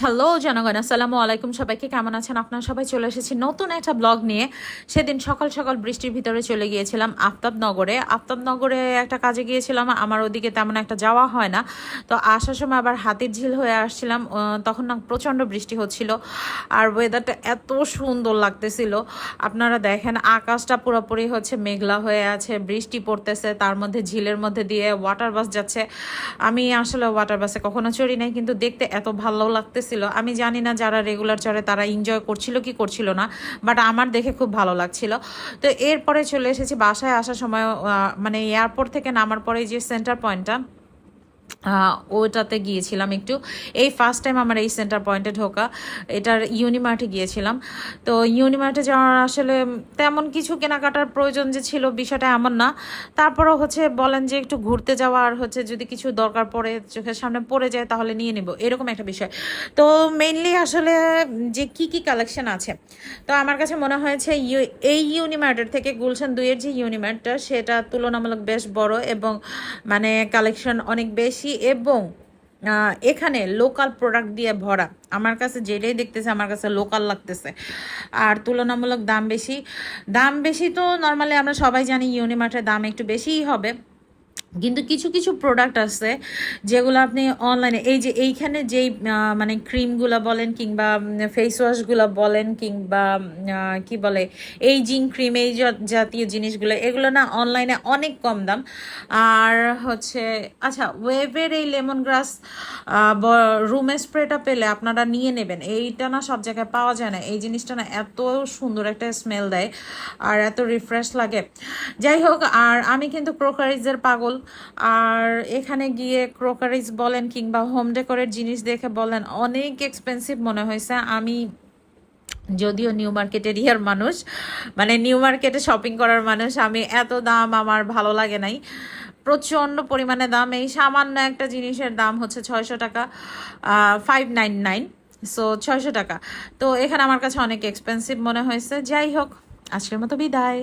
Hello জনগণ, আসসালামু আলাইকুম। সবাইকে কেমন আছেন আপনারা? সবাই চলে এসেছি নতুন একটা ব্লগ নিয়ে। সেদিন সকাল সকাল বৃষ্টির ভিতরে চলে গিয়েছিলাম আফতাবনগরে একটা কাজে গিয়েছিলাম। আমার ওদিকে তেমন একটা যাওয়া হয় না, তো আসার সময় আবার হাতির ঝিল হয়ে আসছিলাম। তখন না প্রচণ্ড বৃষ্টি হচ্ছিল, আর ওয়েদারটা এত সুন্দর লাগতেছিল। আপনারা দেখেন, আকাশটা পুরোপুরি হচ্ছে মেঘলা হয়ে আছে, বৃষ্টি পড়তেছে, তার মধ্যে ঝিলের মধ্যে দিয়ে ওয়াটার বাস যাচ্ছে। আমি আসলে ওয়াটার বাসে কখনো চড়ি নাই, কিন্তু দেখতে এত ভালো লাগতেছিল। আমি জানি না যারা রেগুলার চড়ে তারা এনজয় করছিল কি করছিল না, বাট আমার দেখে খুব ভালো লাগছিল। তো এরপরে চলে এসেছি বাসায়। আসার সময় মানে এয়ারপোর্ট থেকে নামার পরে যে সেন্টার পয়েন্টটা, ওটাতে গিয়েছিলাম একটু। এই ফার্স্ট টাইম আমার এই সেন্টার পয়েন্টে ঢোকা। এটার ইউনিমার্টে গিয়েছিলাম। তো ইউনিমার্টে যাওয়ার আসলে তেমন কিছু কেনাকাটার প্রয়োজন যে ছিল বিষয়টা এমন না। তারপরও হচ্ছে বলেন যে একটু ঘুরতে যাওয়া, আর হচ্ছে যদি কিছু দরকার পড়ে, চোখের সামনে পড়ে যায় তাহলে নিয়ে নিব, এরকম একটা বিষয়। তো মেইনলি আসলে যে কি কি কালেকশন আছে, তো আমার কাছে মনে হয়েছে এই ইউনিমার্টের থেকে গুলশান 2-এর যে ইউনিমার্টটা, সেটা তুলনামূলক বেশ বড় এবং মানে কালেকশন অনেক বেশি, এবং এখানে লোকাল প্রোডাক্ট দিয়ে ভরা। আমার কাছে যেটাই দেখতেছে আমার কাছে লোকাল লাগতেছে। আর তুলনামূলক দাম বেশি তো নর্মালি আমরা সবাই জানি ইউনিমার্টের দাম একটু বেশিই হবে, কিন্তু কিছু কিছু প্রোডাক্ট আছে যেগুলো আপনি অনলাইনে, এই যে এইখানে যেই মানে ক্রিমগুলো বলেন কিংবা ফেস ওয়াশগুলো বলেন কিংবা কি বলে এইজিং ক্রিম, এই জাতীয় জিনিসগুলো, এগুলো না অনলাইনে অনেক কম দাম। আর হচ্ছে আচ্ছা, ওয়েভের এই লেমন গ্রাস রুম স্প্রেটা পেলে আপনারা নিয়ে নেবেন। এইটা না সব জায়গায় পাওয়া যায় না। এই জিনিসটা না এত সুন্দর একটা স্মেল দেয় আর এত রিফ্রেশ লাগে। যাই হোক, আর আমি কিন্তু ক্রোকারিজের পাগল। আর এখানে গিয়ে ক্রোকারিজ বলেন কিংবা হোম ডেকোরের জিনিস দেখে বলেন অনেক এক্সপেন্সিভ মনে হয়েছে। আমি যদিও নিউ মার্কেট এরিয়ার মানুষ, মানে নিউ মার্কেটে শপিং করার মানুষ, আমি এত দাম আমার ভালো লাগে নাই। প্রচণ্ড পরিমাণে দাম। এই সামান্য একটা জিনিসের দাম হচ্ছে 600 টাকা, 599। সো 600 টাকা। তো এখানে আমার কাছে অনেক এক্সপেন্সিভ মনে হয়েছে। যাই হোক, আজকের মতো বিদায়।